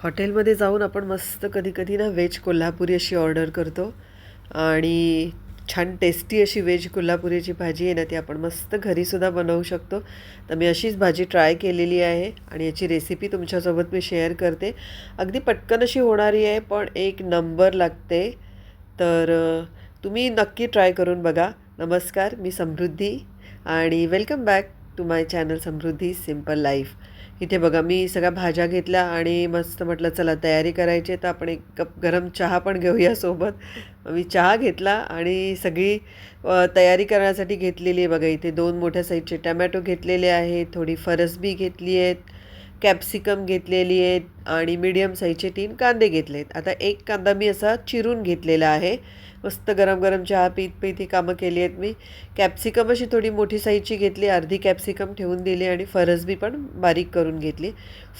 हॉटेलमध्ये जाऊन आपण मस्त कधी-कधी ना व्हेज कोल्हापुरी अशी ऑर्डर करतो आणि छान टेस्टी अशी व्हेज कोल्हापुरीची भाजी आहे ना, ती आपण मस्त घरीसुद्धा बनवू शकतो. तर मी अशीच भाजी ट्राय केलेली आहे आणि याची रेसिपी तुमच्यासोबत मी शेअर करते. अगदी पटकन अशी होणारी आहे, पण एक नंबर लागते. तर तुम्ही नक्की ट्राय करून बघा. नमस्कार, मी समृद्धी आणि welcome back to my channel Samruddhi simple life. इथे बघा मी सगळ्या भाज्या घेतल्या आणि मस्त म्हटलं चला तयारी करायची आहे तर आपण एक कप गरम चहा पण घेऊया सोबत. मग मी चहा घेतला आणि सगळी तयारी करण्यासाठी घेतलेली आहे. बघा इथे 2 मोठ्या साईजचे टमॅटो घेतलेले आहेत, थोडी फरसबी घेतली आहेत, कॅप्सिकम घेतलेली आहेत आणि मीडियम साईजचे 3 कांदे घेतले आहेत. आता एक कांदा मी असा चिरून घेतलेला आहे. मस्त गरम गरम चहा पीत पीत ही कामं केली आहेत मी. कॅप्सिकम अशी थोडी मोठी साईजची घेतली, अर्धी कॅप्सिकम ठेवून दिली आणि फरसबी पण बारीक करून घेतली.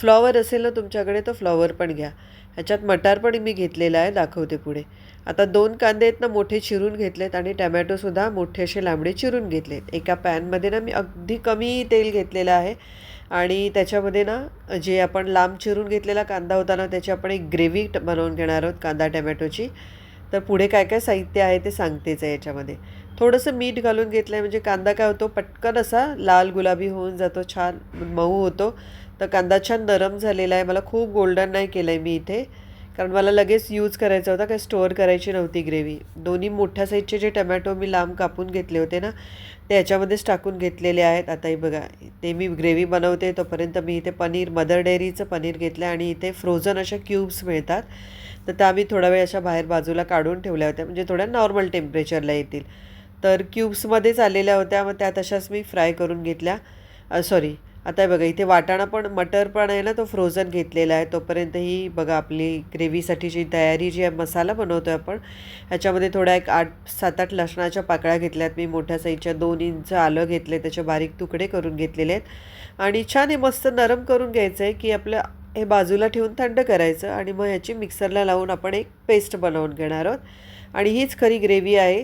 फ्लॉवर असेल ना तुमच्याकडे तर फ्लॉवर पण घ्या. ह्याच्यात मटार पण मी घेतलेला आहे, दाखवते पुढे. आता 2 कांदे आहेत ना मोठे चिरून घेतलेत आणि टमॅटोसुद्धा मोठे असे लांबडे चिरून घेतलेत. एका पॅनमध्ये ना मी अगदी कमी तेल घेतलेलं आहे आणि त्याच्यामध्ये ना जे आपण लांब चिरून घेतलेला कांदा होता ना त्याची आपण एक ग्रेव्ही बनवून घेणार आहोत कांदा टमॅटोची. तर पुढे काय काय साहित्य आहे ते सांगतेच आहे याच्यामध्ये. थोडंसं मीठ घालून घेतलं आहे म्हणजे कांदा काय होतो पटकन असा लाल गुलाबी होऊन जातो, छान मऊ होतो. तर कांदा छान नरम झालेला आहे. मला खूप गोल्डन नाही केलं आहे मी इथे, कारण मला लगेच यूज करायचा होता, काय स्टोअर करायची नव्हती ग्रेव्ही. दोन्ही मोठ्या साईजचे जे टमॅटो मी लांब कापून घेतले होते ना ते याच्यामध्येच टाकून घेतलेले आहेत. आता हे बघा ते मी ग्रेव्ही बनवते तोपर्यंत मी इथे पनीर मदर डेअरीचं पनीर घेतलं आणि इथे फ्रोझन अशा क्यूब्स मिळतात. तर त्या मी थोडा वेळ अशा बाहेर बाजूला काढून ठेवल्या होत्या म्हणजे थोड्या नॉर्मल टेम्परेचरला येतील. तर क्यूब्समध्येच आलेल्या होत्या, मग त्या तशाच मी फ्राय करून घेतल्या. सॉरी, आता बघा इथे वाटाणा पण मटर पण आहे ना तो फ्रोझन घेतलेला आहे. तोपर्यंत ही बघा आपली ग्रेव्हीसाठीची तयारी जी आहे, मसाला बनवतो आहे आपण. ह्याच्यामध्ये थोड्या एक 8-7-8 लसणाच्या पाकळ्या घेतल्यात मी, मोठ्या साईजच्या 2 इंच आलं घेतले, त्याचे बारीक तुकडे करून घेतलेले आहेत आणि छान हे मस्त नरम करून घ्यायचं आहे की आपलं हे बाजूला ठेवून थंड करायचं आणि मग ह्याची मिक्सरला लावून आपण एक पेस्ट बनवून घेणार आहोत. आणि हीच खरी ग्रेव्ही आहे.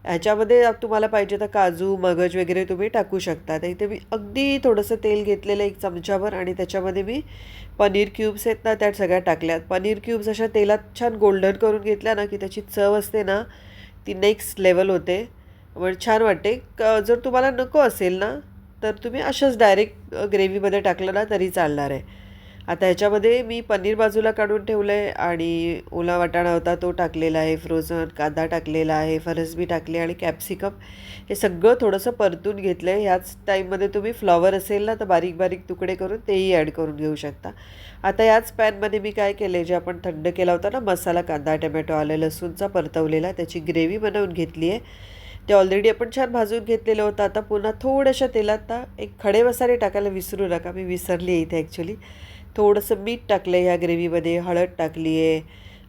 ह्याच्यामध्ये तुम्हाला पाहिजे तर काजू मगज वगैरे तुम्ही टाकू शकता. तर इथे मी अगदी थोडंसं तेल घेतलेलं 1 चमचाभर आणि त्याच्यामध्ये मी पनीर क्यूब्स आहेत ना त्या सगळ्या टाकल्यात. पनीर क्यूब्स अशा तेलात छान गोल्डन करून घेतल्या ना की त्याची चव असते ना ती नेक्स्ट लेवल होते, म्हणजे छान वाटते. जर तुम्हाला नको असेल ना तर तुम्ही अशाच डायरेक्ट ग्रेव्हीमध्ये टाकलं ना तरी चालणार आहे. आता ह्याच्यामध्ये मी पनीर बाजूला काढून ठेवलं आहे आणि ओला वाटाणा होता तो टाकलेला आहे, फ्रोझन कांदा टाकलेला आहे, फरसबी टाकली आणि कॅप्सिकम हे सगळं थोडंसं परतून घेतलं आहे. ह्याच टाईममध्ये तुम्ही फ्लॉवर असेल ना तर बारीक बारीक तुकडे करून तेही ॲड करून घेऊ शकता. आता याच पॅनमध्ये मी काय केलं आहे, जे आपण थंड केला होता ना मसाला कांदा टमॅटो आलं लसूणचा परतवलेला, त्याची ग्रेव्ही बनवून घेतली आहे. ते ऑलरेडी आपण छान भाजून घेतलेलं होतं. आता पुन्हा थोड्याशा तेलात ना एक खडे मसाले टाकायला विसरू नका, मी विसरली आहे इथे ॲक्च्युली. थोडंसं मीठ टाकलं आहे ह्या ग्रेव्हीमध्ये, हळद टाकली आहे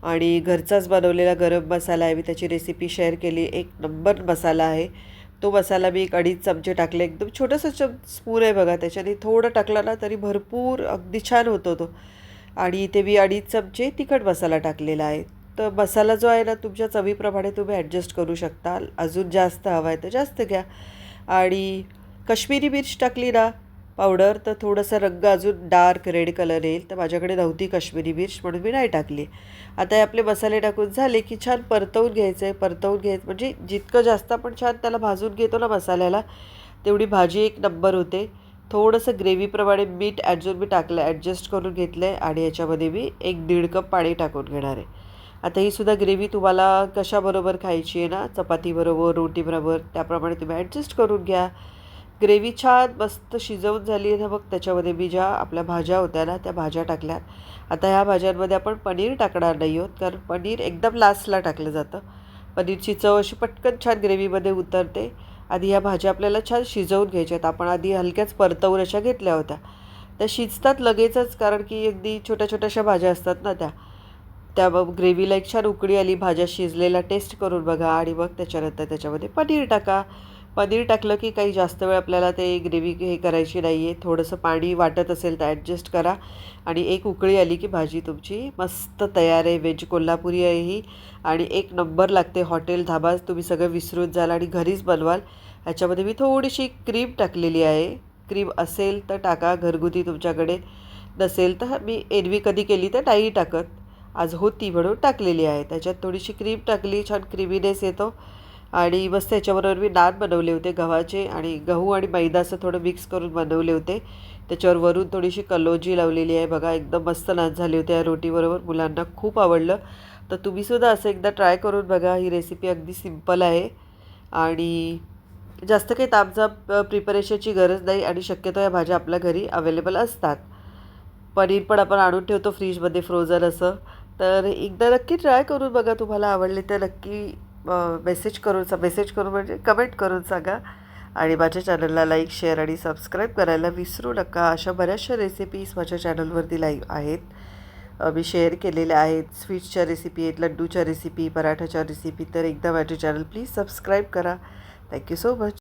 आणि घरचाच बनवलेला गरम मसाला आहे. मी त्याची रेसिपी शेअर केली, एक नंबर मसाला आहे. तो मसाला मी 1-2.5 चमचे टाकले, एकदम छोटंसं स्पून आहे बघा, त्याच्याने थोडं टाकलं ना तरी भरपूर अगदी छान होतो तो. आणि इथे मी 2.5 चमचे तिखट मसाला टाकलेला आहे. तर मसाला जो आहे ना तुमच्या चवीप्रमाणे तुम्ही ॲडजस्ट करू शकता, अजून जास्त हवा आहे तर जास्त घ्या. आणि काश्मीरी मिर्च टाकली ना पावडर तर थोडंसं रंग अजून डार्क रेड कलर येईल, तर माझ्याकडे नव्हती काश्मीरी मिर्च म्हणून मी नाही टाकली. आता हे आपले मसाले टाकून झाले की छान परतवून घ्यायचं आहे. परतवून घ्यायचं म्हणजे जितकं जास्त आपण छान त्याला भाजून घेतो ना मसाल्याला तेवढी भाजी एक नंबर होते. थोडंसं ग्रेव्हीप्रमाणे मीठ अजून मी टाकलं, ॲडजस्ट करून घेतलं आहे आणि याच्यामध्ये मी 1-1.5 कप पाणी टाकून घेणार आहे. आता ही सुद्धा ग्रेव्ही तुम्हाला कशाबरोबर खायची आहे ना, चपातीबरोबर रोटीबरोबर त्याप्रमाणे तुम्ही ॲडजस्ट करून घ्या. ग्रेव्ही छान मस्त शिजवून झाली आहे. मग त्याच्यामध्ये मी ज्या आपल्या भाज्या होत्या ना त्या भाज्या टाकल्यात. आता ह्या भाज्यांमध्ये आपण पनीर टाकणार नाही आहोत, कारण पनीर एकदम लास्टला टाकलं जातं. पनीरची चव अशी पटकन छान ग्रेव्हीमध्ये उतरते. आधी ह्या भाज्या आपल्याला छान शिजवून घ्यायच्या आहेत. आपण आधी हलक्याच परतवून अशा घेतल्या होत्या, त्या शिजतात लगेचच, कारण की अगदी छोट्या छोट्याशा भाज्या असतात ना त्या त्या ग्रेव्हीला एक छान उकळी आली, भाज्या शिजलेला टेस्ट करून बघा आणि मग त्याच्यानंतर त्याच्यामध्ये पनीर टाका. पनीर टाकलं की काही जास्त वेळ आपल्याला ते ग्रेव्ही हे करायची नाही आहे. थोडंसं पाणी वाटत असेल तर ॲडजस्ट करा आणि एक उकळी आली की भाजी तुमची मस्त तयार आहे. व्हेज कोल्हापुरी आहे ही आणि एक नंबर लागते. हॉटेल धाबा तुम्ही सगळं विसरून जाल आणि घरीच बनवाल. ह्याच्यामध्ये मी थोडीशी क्रीम टाकलेली आहे. क्रीम असेल तर टाका घरगुती तुमच्याकडे, नसेल तर मी एरवी कधी केली तर नाही टाकत. आज होती म्हणून टाकलेली आहे. त्याच्यात थोडीशी क्रीम टाकली, छान क्रीमीनेस येतो. आणि मस्त याच्याबरोबर मी नान बनवले होते गव्हाचे, आणि गहू आणि मैदा असं थोडं मिक्स करून बनवले होते. त्याच्यावर वरून थोडीशी कलोजी लावलेली आहे बघा. एकदम मस्त नान झाले होते या रोटीबरोबर. मुलांना खूप आवडलं. तर तुम्हीसुद्धा असं एकदा ट्राय करून बघा. ही रेसिपी अगदी सिंपल आहे आणि जास्त काही तामझाम प्रिपरेशनची गरज नाही, आणि शक्यतो या भाज्या आपल्या घरी अवेलेबल असतात. पनीर पण आपण आणून ठेवतो फ्रीजमध्ये फ्रोझन असं. तर एकदा नक्की ट्राय करून बघा. तुम्हाला आवडले तर नक्की मेसेज करून म्हणजे कमेंट करून सांगा. आणि माझ्या चॅनलला लाईक, शेअर आणि सबस्क्राईब करायला विसरू नका. अशा बऱ्याचशा रेसिपीज माझ्या चॅनलवरती लाईव्ह आहेत. मी शेअर केलेल्या आहेत. स्वीट्सच्या रेसिपी आहेत, लड्डूच्या रेसिपी, पराठाच्या रेसिपी. तर एकदा माझे चॅनल प्लीज सबस्क्राईब करा. Thank you so much.